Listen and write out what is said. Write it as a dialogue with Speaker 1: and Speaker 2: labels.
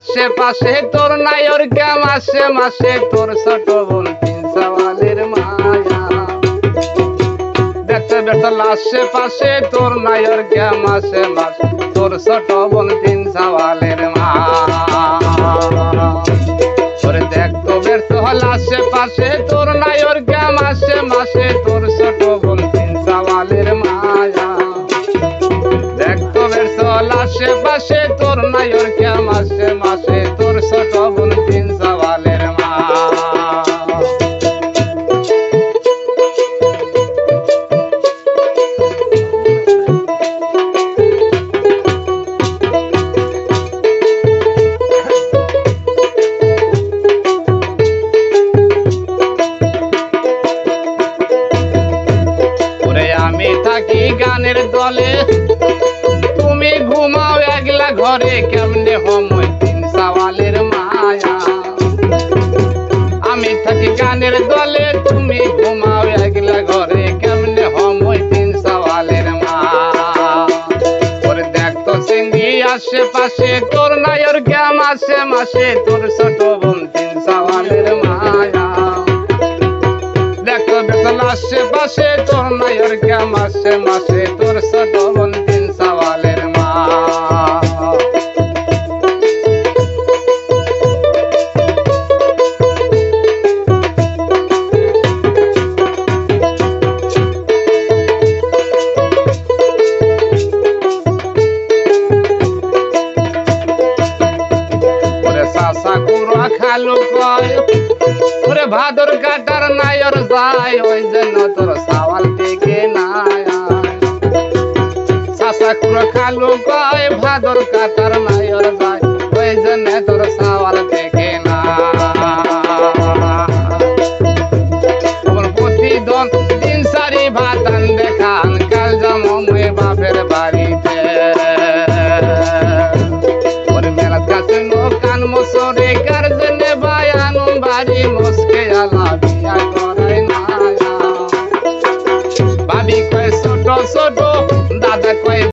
Speaker 1: সে পাশে তোর নায়র কে মাসে মাসে তোর ছোট বোন তিন সওয়ালের মায়া দেখতে দেখতে লাশে পাশে তোর নায়র কে মাসে মাসে তোর ছোট বোন তিন সওয়ালের মায়া ওরে দেখতো ব্যর্থ লাশে পাশে তোর নায়র কে মাসে মাসে তোর ছোট বোন তিন সওয়ালের মায়া দেখতো ব্যর্থ লাশে পাশে তোর নায়র কে মাসে মাসে তোর ছোট বোন তিন সওয়ালের মায়া আমি থাকি গানের দলে তুমি ঘুমাও একলা ঘরে কেমনে হময় তিন সওয়ালের মায়া আমি থাকি গানের দলে তুমি ঘুমাও একলা ঘরে কেমনে হময় তিন সওয়ালের মায়া ওরে দেখতো সিঙ্গি আশেপাশে তোর নায়র কে মাসে মাসে তোর ছোট বোন তিন সওয়ালের মায়া দেখো দেখো লাশে পাশে তোর নায়র কে মাসে মাসে তোর ছোট বোন তিন সওয়ালের মা ওরে সাসা কুড়া খালু কয় ওরে ভাদর কাটার নায়র যায় ওই জন্য তোর সওয়াল থেকে নাই সাসা কুড়া খালু কয় ভাদর কাটার নায়র যায় ওই জন্য তোর সওয়াল থেকে